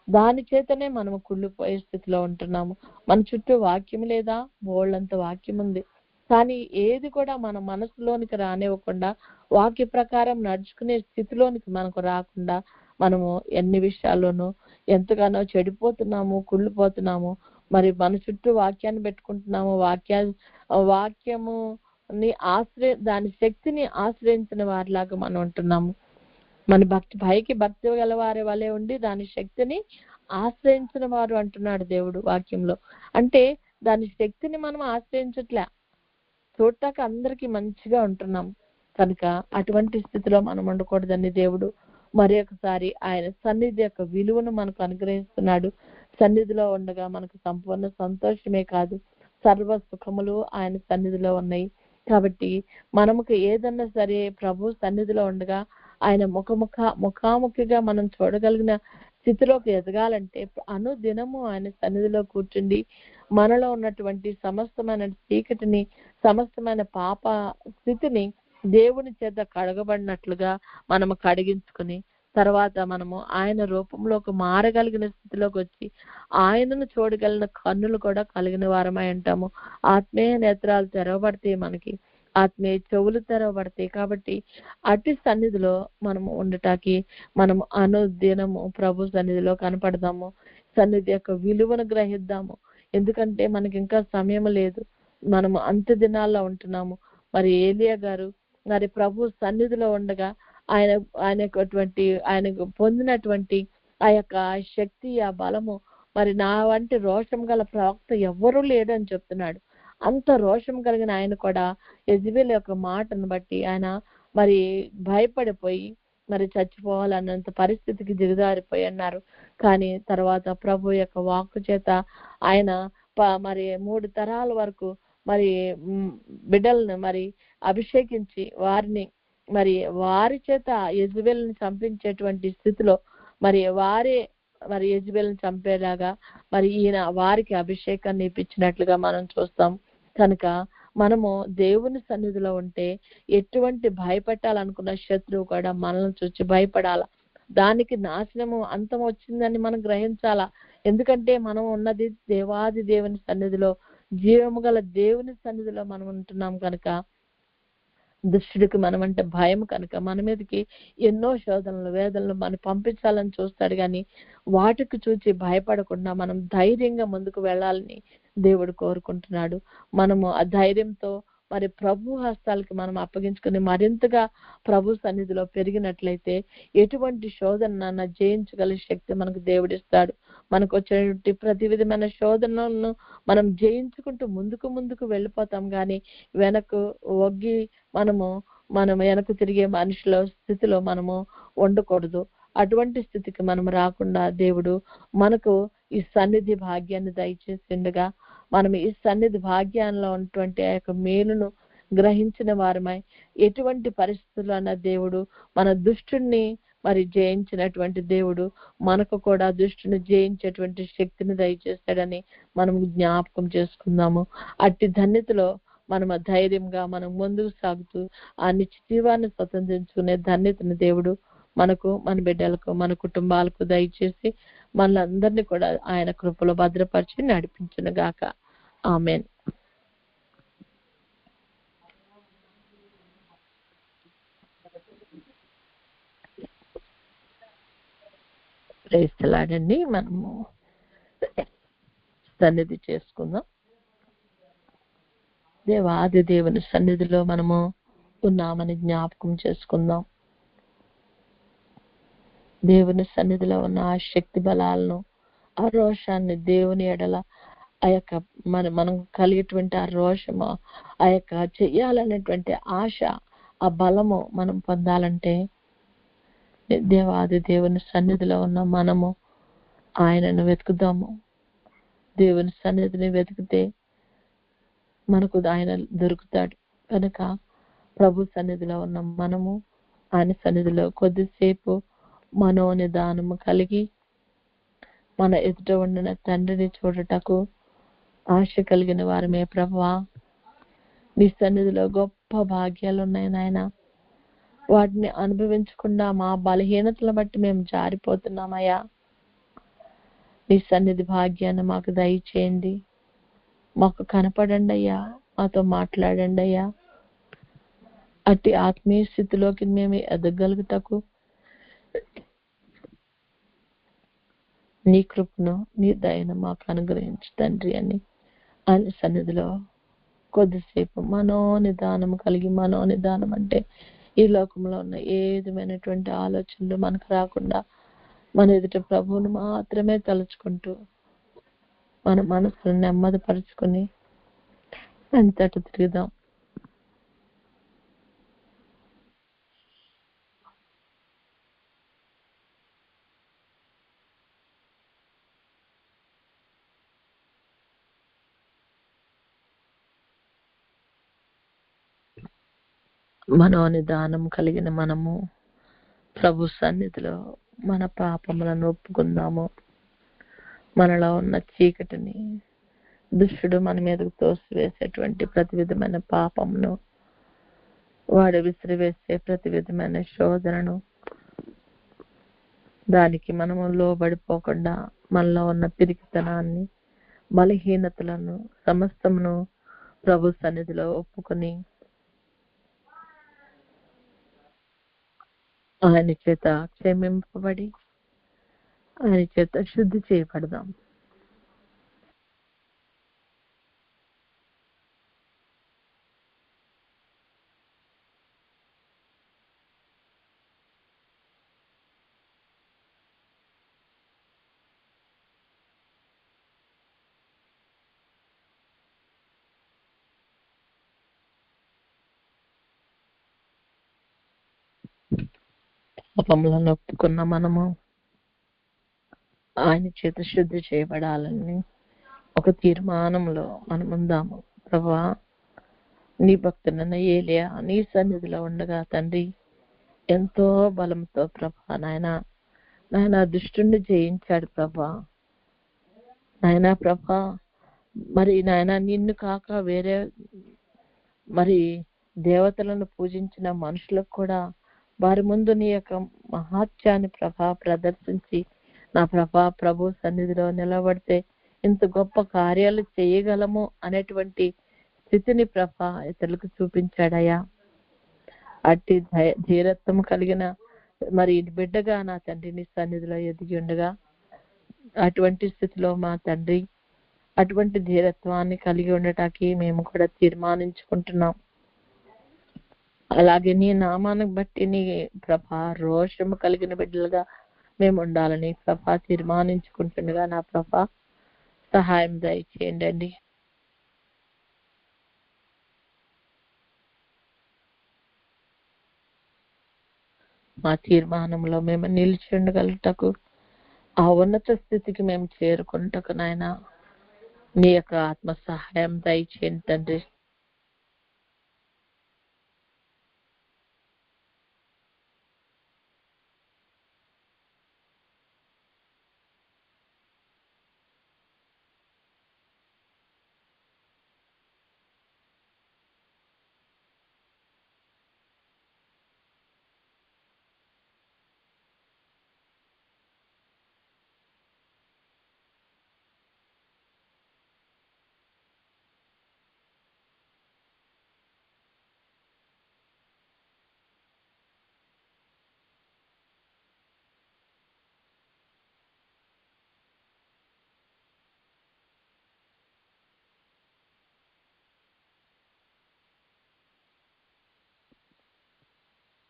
Speaker 1: దాని చేతనే మనము కుళ్ళిపోయే స్థితిలో ఉంటున్నాము. మన చుట్టూ వాక్యం లేదా? బోళ్ళంత వాక్యం ఉంది. కానీ ఏది కూడా మన మనసులోనికి రానివ్వకుండా, వాక్య ప్రకారం నడుచుకునే స్థితిలోనికి మనకు రాకుండా మనము ఎన్ని విషయాల్లోనూ ఎంతగానో చెడిపోతున్నాము, కుళ్ళిపోతున్నాము. మరి మన చుట్టూ వాక్యాన్ని పెట్టుకుంటున్నాము. వాక్యముని దాని శక్తిని ఆశ్రయించిన వారిలాగా మనం ఉంటున్నాము. మన పైకి భక్తి గల వారి వలె ఉండి దాని శక్తిని ఆశ్రయించిన వారు అంటున్నాడు దేవుడు వాక్యంలో. అంటే దాని శక్తిని మనం ఆశ్రయించట్లే, చూడటానికి అందరికీ మంచిగా ఉంటున్నాం. కనుక అటువంటి స్థితిలో మనం ఉండకూడదని దేవుడు మరి ఒకసారి ఆయన సన్నిధి యొక్క విలువను మనకు అనుగ్రహిస్తున్నాడు. సన్నిధిలో ఉండగా మనకు సంపూర్ణ సంతోషమే కాదు, సర్వ సుఖములు ఆయన సన్నిధిలో ఉన్నాయి. కాబట్టి మనకు ఏదన్నా సరే ప్రభు సన్నిధిలో ఉండగా ఆయన ముఖాముఖిగా మనం చూడగలిగిన స్థితిలోకి ఎదగాలంటే అనుదినము ఆయన సన్నిధిలో కూర్చుండి మనలో ఉన్నటువంటి సమస్తమైన చీకటిని, సమస్తమైన పాప స్థితిని దేవుని చేత కడగబడినట్లుగా మనము కడిగించుకుని తర్వాత మనము ఆయన రూపంలోకి మారగలిగిన స్థితిలోకి వచ్చి ఆయనను చూడగలిగిన కన్నులు కూడా కలిగిన వారమై ఉంటాము. ఆత్మీయ నేత్రాలు తెరవబడతాయి, మనకి ఆత్మీయ చెవులు తెరవబడతాయి. కాబట్టి అటు సన్నిధిలో మనము ఉండటానికి మనము అనుదినము ప్రభు సన్నిధిలో కనపడదాము, సన్నిధి యొక్క విలువను గ్రహిద్దాము. ఎందుకంటే మనకి ఇంకా సమయం లేదు, మనము అంత్య దినాల్లో ఉంటున్నాము. మరి ఏలియా గారు మరి ప్రభు సన్నిధిలో ఉండగా ఆయనకు పొందినటువంటి ఆ యొక్క శక్తి, ఆ బలము, మరి నా వంటి రోషం గల ప్రవక్త ఎవ్వరూ లేడని చెప్తున్నాడు. అంత రోషం కలిగిన ఆయన కూడా యెజబెల్ యొక్క మాటను బట్టి ఆయన మరి భయపడిపోయి మరి చచ్చిపోవాలన్నంత పరిస్థితికి దిగజారిపోయి అన్నారు. కానీ తర్వాత ప్రభు యొక్క వాక్కు చేత ఆయన మరి 3 తరాల వరకు మరి బిడ్డలను మరి అభిషేకించి వారి చేత యెజబెల్ని చంపించేటువంటి స్థితిలో వారే యెజబెల్ని చంపేలాగా ఈయన వారికి అభిషేకాన్ని ఇప్పించినట్లుగా మనం చూస్తాం. కనుక మనము దేవుని సన్నిధిలో ఉంటే ఎటువంటి భయపెట్టాలనుకున్న శత్రువు కూడా మనల్ని చూసి భయపడాల, దానికి నాశనము అంతం వచ్చిందని మనం గ్రహించాలా. ఎందుకంటే మనం ఉన్నది దేవాది దేవుని సన్నిధిలో, జీవము గల దేవుని సన్నిధిలో మనం ఉంటున్నాం. కనుక దుష్టుడికి మనం అంటే భయం కనుక మన మీదకి ఎన్నో శోధనలు, వేదనలు మనం పంపించాలని చూస్తాడు. కానీ వాటికి చూసి భయపడకుండా మనం ధైర్యంగా ముందుకు వెళ్ళాలని దేవుడు కోరుకుంటున్నాడు. మనము ఆ ధైర్యంతో ప్రభు హస్తాలకి మనం అప్పగించుకుని మరింతగా ప్రభు సన్నిధిలో పెరిగినట్లయితే ఎటువంటి శోధన జయించగల శక్తి మనకు దేవుడిస్తాడు. మనకు వచ్చేటువంటి ప్రతి విధమైన శోధనలను మనం జయించుకుంటూ ముందుకు వెళ్ళిపోతాం. కానీ వెనక్కు ఒగ్గి మనం వెనక్కు తిరిగే మనుషుల స్థితిలో మనము ఉండకూడదు. అటువంటి స్థితికి మనం రాకుండా దేవుడు మనకు ఈ సన్నిధి భాగ్యాన్ని దయచేసిండగా మనం ఈ సన్నిధి భాగ్యంలో ఉన్నటువంటి ఆ యొక్క మేలును గ్రహించిన వారమై ఎటువంటి పరిస్థితుల్లో దేవుడు మన దుష్టుణ్ణి జయించినటువంటి దేవుడు మనకు కూడా దుష్టుని జయించేటువంటి శక్తిని దయచేస్తాడని మనం జ్ఞాపకం చేసుకుందాము. అట్టి ధన్యతలో మనం ధైర్యంగా మనం ముందుకు సాగుతూ ఆ నిత్య జీవాన్ని స్వతంత్రించుకునే ధన్యతను దేవుడు మనకు, మన బిడ్డలకు, మన కుటుంబాలకు దయచేసి మనలందరినీ కూడా ఆయన కృపలో భద్రపరిచి నడిపించును గాక. ఆమేన్. ప్రేస్తలాడండి, మనము సన్నిధి చేసుకుందాం. దేవాది దేవుని సన్నిధిలో మనము ఉన్నామని జ్ఞాపకం చేసుకుందాం. దేవుని సన్నిధిలో ఉన్న ఆ శక్తి బలాలను, ఆ రోషాన్ని, దేవుని ఎడల ఆ యొక్క మనం కలిగేటువంటి ఆ రోషము, ఆ యొక్క చెయ్యాలనేటువంటి ఆశ, ఆ బలము మనం పొందాలంటే దేవాది దేవుని సన్నిధిలో ఉన్న మనము ఆయనను వెతుకుదాము. దేవుని సన్నిధిని వెతికితే మనకు ఆయన దొరుకుతాడు. కనుక ప్రభు సన్నిధిలో ఉన్న మనము ఆయన సన్నిధిలో కొద్దిసేపు మనోనిదానము కలిగి మన ఎదుట ఉండిన తండ్రిని చూడటకు ఆశ కలిగిన వారమే ప్రభువా. నీ సన్నిధిలో గొప్ప భాగ్యాలు ఉన్నాయి నాయన. వాటిని అనుభవించకుండా మా బలహీనతల బట్టి మేము జారిపోతున్నామయ్యా. నీ సన్నిధి భాగ్యాన్ని మాకు దయచేయండి. మాకు కనపడండి అయ్యా, మాతో మాట్లాడండి అయ్యా. అట్టి ఆత్మీయ స్థితిలోకి మేము ఎదగలుగుటకు నీ కృపను నీ దయను మాకు అనుగ్రహించు తండ్రి అని ఆయన సన్నిధిలో కొద్దిసేపు మనోనిదానం కలిగి, మనోనిదానం అంటే ఈ లోకంలో ఉన్న ఏ విధమైనటువంటి ఆలోచనలు మనకు రాకుండా మన ఎదుట ప్రభువును మాత్రమే తలుచుకుంటూ మన మనసును నెమ్మదిపరుచుకుని అంతటి తిరుగుదాం. మనోనిదానం కలిగిన మనము ప్రభు సన్నిధిలో మన పాపములను ఒప్పుకుందాము. మనలో ఉన్న చీకటిని, దుష్టుడు మన మీదకు తోసివేసేటువంటి ప్రతి విధమైన పాపమును, వాడు విసిరివేసే ప్రతి విధమైన శోధనను, దానికి మనము లోబడిపోకుండా మనలో ఉన్న పిరికితనాన్ని, బలహీనతలను సమస్తమును ప్రభు సన్నిధిలో ఒప్పుకొని ఆయన చేత క్షమింపబడి ఆయన చేత శుద్ధి చేయబడదాం. పాపములను ఒప్పుకున్న మనము ఆయన చేత శుద్ధి చేయబడాలని ఒక తీర్మానంలో మనం ఉందాము. ప్రభువా, నీ భక్తుడైన ఏలియా నీ సన్నిధిలో ఉండగా తండ్రి ఎంతో బలంతో ప్రభా నాయన దుష్టుణ్ణి జయించాడు ప్రభా. నాయన ప్రభా, మరి నాయన నిన్ను కాక వేరే మరి దేవతలను పూజించిన మనుషులకు కూడా వారి ముందు నీ యొక్క మహాత్యాన్ని ప్రభా ప్రదర్శించి నా ప్రభు సన్నిధిలో నిలబడితే ఇంత గొప్ప కార్యాలు చేయగలము అనేటువంటి స్థితిని ప్రభా ఇతరులకు చూపించాడయ్యా. అట్టి ధీరత్వం కలిగిన మరి బిడ్డగా నా తండ్రి నీ సన్నిధిలో ఎదిగి ఉండగా అటువంటి స్థితిలో మా తండ్రి అటువంటి ధీరత్వాన్ని కలిగి ఉండటానికి మేము కూడా తీర్మానించుకుంటున్నాం. అలాగే నీ నామానికి బట్టి నీ ప్రభా రోషము కలిగిన బిడ్డలుగా మేము ఉండాలని ప్రభా తీర్మానించుకుంటుండగా నా ప్రభా సహాయం దయచేయండి. మా తీర్మానంలో మేము నిలిచి ఉండగలుగుటకు ఆ ఉన్నత స్థితికి మేము చేరుకుంటకు నాయన నీ యొక్క ఆత్మ సహాయం దయచేయండి తండ్రి.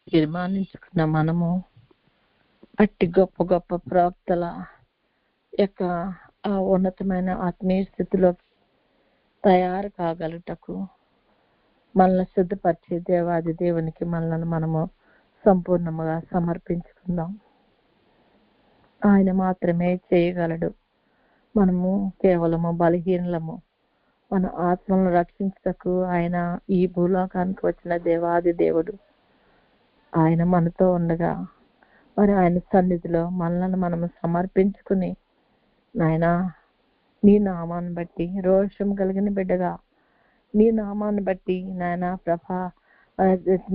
Speaker 1: తీర్మానించుకున్న మనము అట్టి గొప్ప గొప్ప ప్రవక్తల యొక్క ఆ ఉన్నతమైన ఆత్మీయ స్థితిలోకి తయారు కాగలుగుటకు మనల్ని సిద్ధపరిచే దేవాది దేవునికి మనల్ని మనము సంపూర్ణముగా సమర్పించుకుందాం. ఆయన మాత్రమే చేయగలడు. మనము కేవలము బలహీనలము, మన ఆత్మలను రక్షించటకు ఆయన ఈ భూలోకానికి వచ్చిన దేవాది దేవుడు. ఆయన మనతో ఉండగా మరి ఆయన సన్నిధిలో మనల్ని మనము సమర్పించుకుని, నాయనా నీ నామాన్ని బట్టి రోషం కలిగిన బిడ్డగా, నీ నామాన్ని బట్టి నాయనా ప్రభా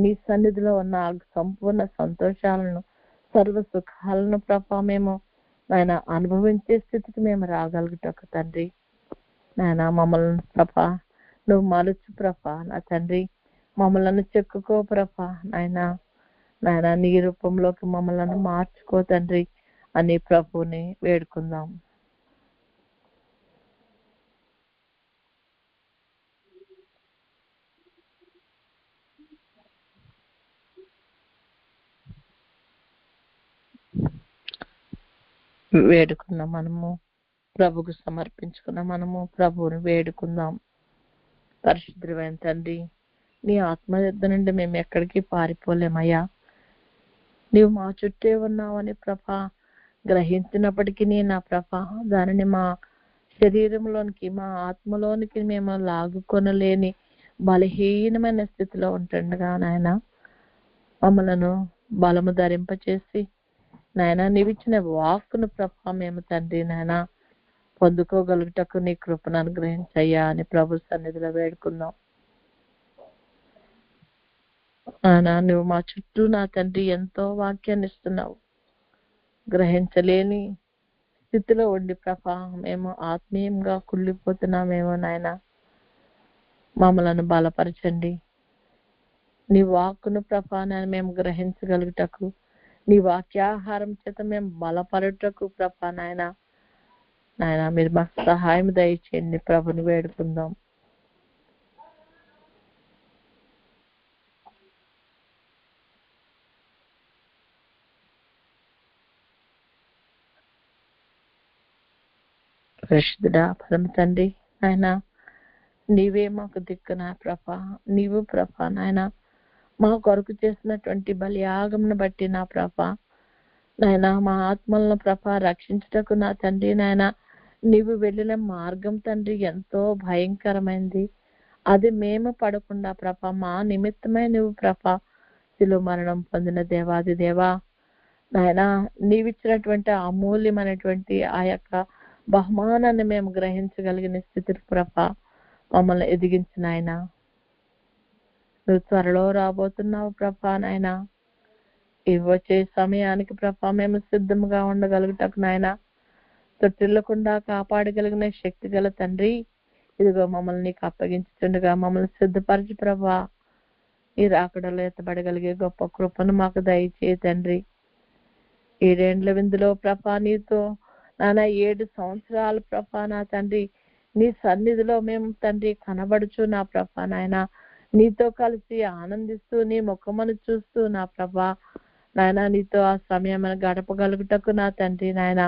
Speaker 1: నీ సన్నిధిలో ఉన్న సంపూర్ణ సంతోషాలను, సర్వ సుఖాలను ప్రభా మేము నాయన అనుభవించే స్థితికి మేము రాగలుగుటకు తండ్రి, నాయన మమ్మల్ని ప్రభా నువ్వు మలుచు ప్రభా నా తండ్రి, మమ్మల్ని చెక్కుకో ప్రభా నాయన, నాయన నీ రూపంలోకి మమ్మల్ని మార్చుకో తండ్రి అని ప్రభుని వేడుకుందాం. వేడుకున్నాం మనము, ప్రభుకు సమర్పించుకున్న మనము ప్రభువుని వేడుకుందాం. పరిశుద్ధమైన తండ్రి, నీ ఆత్మ యుద్ధ నుండి మేము ఎక్కడికి పారిపోలేమయ్యా. నీవు మా చుట్టే ఉన్నావని ప్రభా గ్రహించినప్పటికీ నా ప్రభా దానిని మా శరీరంలోనికి, మా ఆత్మలోనికి మేము లాగుకొనలేని బలహీనమైన స్థితిలో ఉంటుండగా నాయన మమ్మలను బలము ధరింపచేసి నాయన నీవిచ్చిన వాక్కును ప్రభా మేము తండ్రి నాయన పొందుకోగలుగుటకు నీ కృపను అనుగ్రహించయ్యా అని ప్రభు సన్నిధిలో వేడుకుందాం. నాయన నువ్వు మా చుట్టూ నా తండ్రి ఎంతో వాక్యాన్ని ఇస్తున్నావు. గ్రహించలేని స్థితిలో ఉండి ప్రభా మేము ఆత్మీయంగా కుళ్ళిపోతున్నామేమో నాయన, మమ్మలను బలపరచండి. నీ వాక్కును ప్రభా మేము గ్రహించగలుగుటకు, నీ వాక్యాహారం చేత మేము బలపరుటకు ప్రభా నాయన నాయన మీరు మాకు సహాయం దయచేయండి. ప్రభుని వేడుకుందాం. పరిశుద్ధుడా పరమ తండ్రి నాయన, నీవే మాకు దిక్కున ప్రభా, నీవు ప్రభా నాయన మా కొరకు చేసినటువంటి బలియాగమును బట్టి నా ప్రభా నాయన మా ఆత్మలను ప్రభా రక్షించుటకు నా తండ్రి నాయన నీవు వెళ్ళిన మార్గం తండ్రి ఎంతో భయంకరమైంది. అది మేము పడకుండా ప్రభా మా నిమిత్తమై నువ్వు ప్రభా శిలువ మరణం పొందిన దేవాది దేవా నాయన నీవిచ్చినటువంటి అమూల్యమైనటువంటి ఆ యొక్క బహుమానాన్ని మేము గ్రహించగలిగిన స్థితికి ప్రభా మమ్మల్ని ఎదిగించిన ఆయన, నువ్వు త్వరలో రాబోతున్నావు ప్రభా నాయన. వచ్చే సమయానికి ప్రభా మేము సిద్ధంగా ఉండగలుగుటకు నాయన తొట్టిల్లకుండా కాపాడగలిగిన శక్తి గల తండ్రి, ఇదిగో మమ్మల్ని నీకు అప్పగించుతుండగా మమ్మల్ని సిద్ధపరచు ప్రభా. ఈ రాకడలో ఎత్తబడగలిగే గొప్ప కృపను మాకు దయచేయి తండ్రి. 7 ఏండ్ల విందులో ప్రభా నీతో నాన్న 7 సంవత్సరాలు ప్రభా నా తండ్రి నీ సన్నిధిలో మేము తండ్రి కనబడుచు నా ప్రభా నాయన నీతో కలిసి ఆనందిస్తూ నీ ముఖమును చూస్తూ నా ప్రభా నాయన నీతో ఆ సమయం గడపగలుగుటకు నా తండ్రి నాయన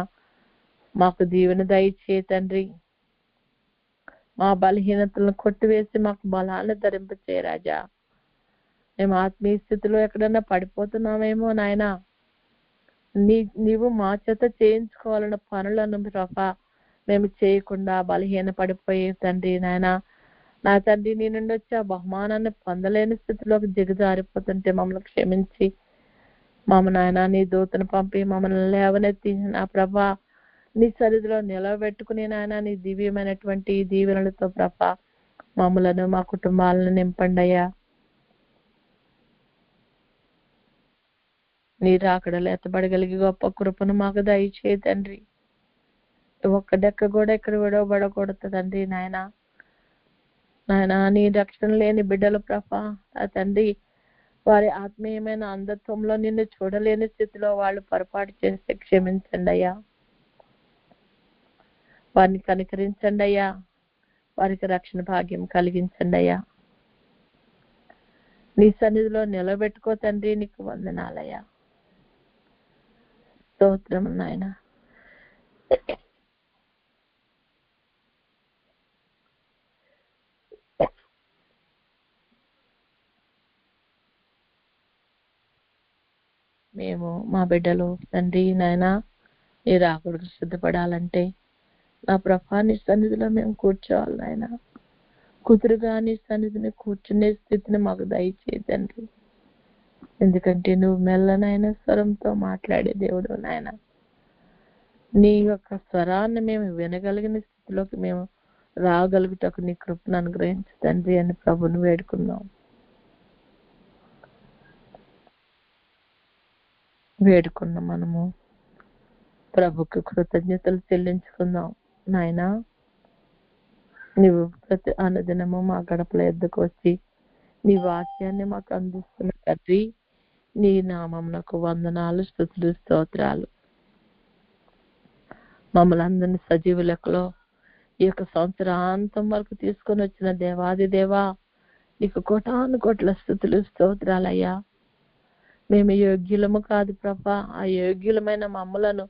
Speaker 1: మాకు దీవెన దయచే తండ్రి. మా బలహీనతలను కొట్టివేసి మాకు బలాన్ని ధరింపచే రాజా. మేము ఆత్మీయ స్థితిలో ఎక్కడన్నా పడిపోతున్నామేమో నాయన, నీవు మా చేత చేయించుకోవాలన్న పనులను ప్రభా మేము చేయకుండా బలహీన పడిపోయే తండ్రి నాయన నా తండ్రి నీ నుండి వచ్చి ఆ బహుమానాన్ని పొందలేని స్థితిలోకి దిగజారిపోతుంటే మమ్మల్ని క్షమించి మమ్మల్ని నాయన నీ దూతను పంపి మమ్మల్ని లేవనెత్తి నా ప్రభా నీ సన్నిధిలో నిలబెట్టుకుని నాయన నీ దివ్యమైనటువంటి దీవెనలతో ప్రభా మమ్మలను మా కుటుంబాలను నింపండి అయ్యా. నీ రాకడలో ఎత్తబడగలిగి గొప్ప కృపను మాకు దయచేయి తండ్రి. ఒక్క డెక్క కూడా ఇక్కడ విడవబడకూడదు తండ్రి నాయన. నాయన నీ రక్షణ లేని బిడ్డలు ప్రభా ఆ తండ్రి వారి ఆత్మీయమైన అంధత్వంలో నిన్ను చూడలేని స్థితిలో వాళ్ళు పొరపాటు చేస్తే క్షమించండి అయ్యా. వారిని కనికరించండి అయ్యా. వారికి రక్షణ భాగ్యం కలిగించండి అయ్యా. నీ సన్నిధిలో నిలబెట్టుకో తండ్రి. నీకు వందనాలయ్యా. స్తోత్రం నాయన. మేము మా బిడ్డలు తండ్రి నాయన నీ రాకడకు సిద్ధపడాలంటే నా ప్రభా నీ సన్నిధిలో మేము కూర్చోవాలి నాయన. కుదురుగా నీ సన్నిధిని కూర్చునే స్థితిని మాకు దయచేయి తండ్రి. ఎందుకంటే నువ్వు మెల్లనైన స్వరంతో మాట్లాడే దేవుడు నాయన. నీ యొక్క స్వరాన్ని మేము వినగలిగిన స్థితిలోకి మేము రాగలుగుటకు నీ కృపను అనుగ్రహించు తండ్రి అని ప్రభుని వేడుకున్నాం. మనము ప్రభుకు కృతజ్ఞతలు చెల్లించుకుందాం. నాయనా, నీవు ప్రతి అనుదినము మా గడపల ఎద్దుకు వచ్చి నీ వాక్యాన్ని మాకు అందిస్తున్న తండ్రి, నీ నామమునకు వందనాలు, స్తుతులు, స్తోత్రాలు. మమ్మల్ని అందరినీ సజీవ లెక్కలో ఈ యొక్క సంవత్సరాంతం వరకు తీసుకొని వచ్చిన దేవాది దేవా, నీకు కోటాను కోట్ల స్తుతులు, స్తోత్రాలయ్యా. మేము యోగ్యులము కాదు ప్రభా, ఆ యోగ్యులమైన మమ్మలను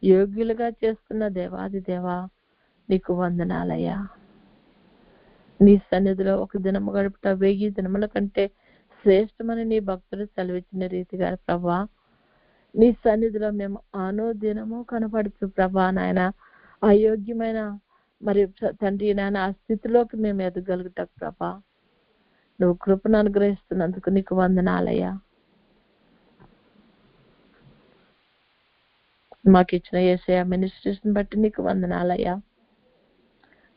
Speaker 1: యోగ్యులుగా చేస్తున్న దేవాది దేవా, నీకు వందనాలయ్యా. నీ సన్నిధిలో ఒక దినము గడుపుట 1000 దినముల కంటే శ్రేష్టమని నీ భక్తులు సెలవిచ్చిన రీతిగా ప్రభా, నీ సన్నిధిలో మేము అనుదినము కనపడుతూ ప్రభా నాయన అయోగ్యమైన మరి తండ్రి నాయన ఆ స్థితిలోకి మేము ఎదగలుగుతాం ప్రభా. నువ్వు కృపను అనుగ్రహిస్తున్నందుకు నీకు వందనాలయ్యా. మాకు ఇచ్చిన యేసయ్య మినిస్ట్రీస్ బట్టి నీకు వందనాలయ్యా.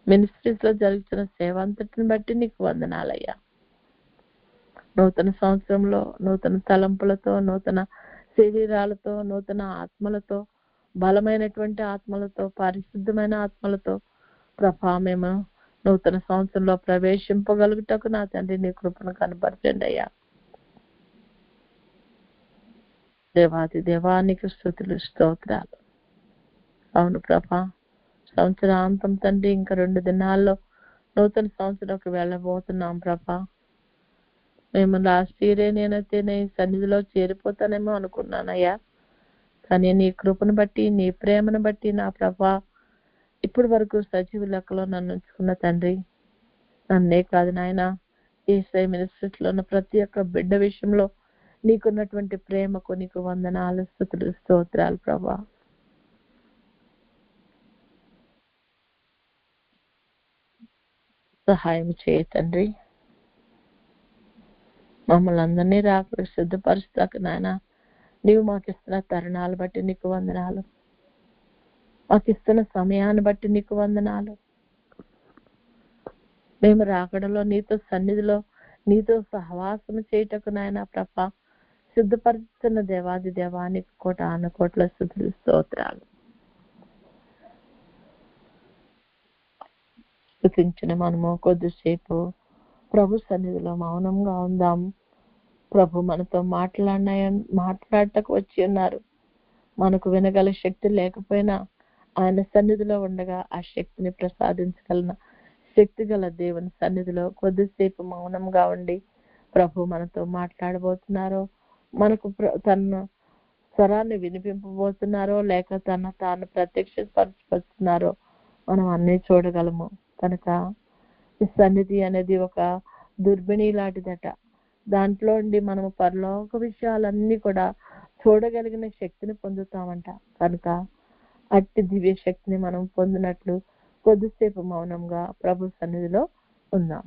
Speaker 1: మినిస్ట్రీస్ లో జరుగుతున్న సేవ అంతటిని బట్టి నీకు వందనాలయ్యా. నూతన సంవత్సరంలో నూతన తలంపులతో, నూతన శరీరాలతో, నూతన ఆత్మలతో, బలమైనటువంటి ఆత్మలతో, పరిశుద్ధమైన ఆత్మలతో ప్రభా మేము నూతన సంవత్సరంలో ప్రవేశింపగలుగుటకు నా తండ్రి నీ కృపను కనపరచండి అయ్యా. దేవాది దేవానికి స్తుతులు, స్తోత్రాలు. అవును ప్రభా, సంవత్సరాంతం తండ్రి ఇంకా 2 దినాల్లో నూతన సంవత్సరంకి వెళ్ళబోతున్నాం ప్రభా. మేము లాస్ట్ ఇయరే నేనైతే నీ సన్నిధిలో చేరిపోతానేమో అనుకున్నానయ్యా. కానీ నీ కృపను బట్టి, నీ ప్రేమను బట్టి నా ప్రభా ఇప్పటి వరకు సజీవ లెక్కలో నన్ను ఉంచుకున్న తండ్రి, నన్నే కాదు నాయన యేసయ్య మినిస్ట్రీస్ లో ఉన్న ప్రతి ఒక్క బిడ్డ విషయంలో నీకున్నటువంటి ప్రేమకు నీకు వందనాలు, స్తుతులు, స్తోత్రాలు ప్రభా. సహాయం చేయ తండ్రి. మమ్మల్ని అందరినీ రాక సిద్ధపరుస్తాక నాయన నీవు మాకు ఇస్తున్న తరుణాలు బట్టి నీకు వందనాలు, మాకు ఇస్తున్న సమయాన్ని బట్టి నీకు వందనాలు. మేము రాకడలో నీతో సన్నిధిలో నీతో సహవాసం చేయటకు నాయన ప్రభా సిద్ధపరుస్తున్న దేవాది దేవానికి కోటాను కోట్ల స్తుతులు, స్తోత్రాలు. స్తుతించిన మనము కొద్దిసేపు ప్రభు సన్నిధిలో మౌనంగా ఉందాం. ప్రభు మనతో మాట్లాడటకు వచ్చి ఉన్నారు. మనకు వినగల శక్తి లేకపోయినా ఆయన సన్నిధిలో ఉండగా ఆ శక్తిని ప్రసాదించగలన శక్తి గల దేవుని సన్నిధిలో కొద్దిసేపు మౌనంగా ఉండి ప్రభు మనతో మాట్లాడబోతున్నారో, మనకు తన స్వరాన్ని వినిపింపబోతున్నారో, లేక తాను ప్రత్యక్షపరుచుకొస్తున్నారో మనం అన్నీ చూడగలము. కనుక ఈ సన్నిధి అనేది ఒక దుర్బిణి లాంటిదట. దాంట్లో ఉండి మనము పరలోక విషయాలన్నీ కూడా చూడగలిగిన శక్తిని పొందుతామంట. కనుక అట్టి దివ్య శక్తిని మనం పొందినట్లు కొద్దిసేపు మౌనంగా ప్రభు సన్నిధిలో ఉందాం.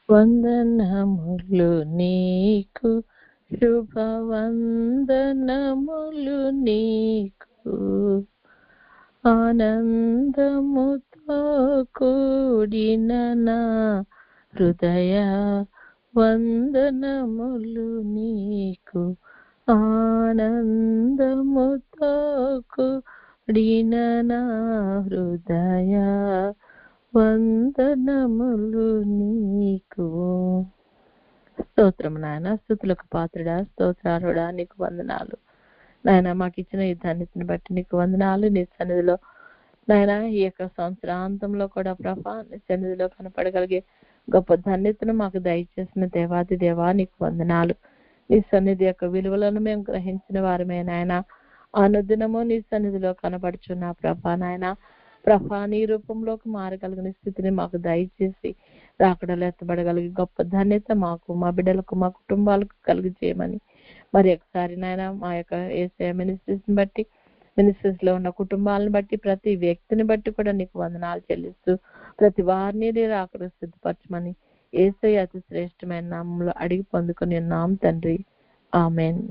Speaker 1: వందనములు నీకు, శుభవందనములు నీకు, ఆనందముతో కూడిన నా హృదయ వందనములు నీకు, ఆనందముతో కూడిన నా హృదయ వందనములు నీకు. స్తోత్రం నాయన, స్తుతులకు పాత్రుడా, స్తోత్రాలుడా, నీకు వందనాలు నాయన. మాకు ఇచ్చిన ఈ ధన్యతను బట్టి నీకు వందనాలు. నీ సన్నిధిలో నాయన ఈ యొక్క సంవత్సరాంతంలో కూడా ప్రభా నీ సన్నిధిలో కనపడగలిగే గొప్ప ధన్యతను మాకు దయచేసిన దేవాది దేవా నీకు వందనాలు. నీ సన్నిధి యొక్క విలువలను మేము గ్రహించిన వారమే నాయన. అనుదినము నీ సన్నిధిలో కనపడుచున్న ప్రభా నాయన, ప్రభా నీ రూపంలోకి మారగలిగిన స్థితిని మాకు దయచేసి రాకడలు ఎత్తబడగలిగే గొప్ప ధన్యత మాకు, మా బిడ్డలకు, మా కుటుంబాలకు కలిగి చేయమని మరి ఒకసారి నాయన మా యొక్క యేసయ్య మినిస్ట్రీస్ బట్టి, మినిస్ట్రీస్ లో ఉన్న కుటుంబాలను బట్టి, ప్రతి వ్యక్తిని బట్టి కూడా నీకు వందనాలు చెల్లిస్తూ ప్రతి వారిని రాకడ సిద్ధపరచమని యేసయ్య అతి శ్రేష్టమైన నామంలో అడిగి పొందుకొని ఉన్నాం తండ్రి. ఆమెన్.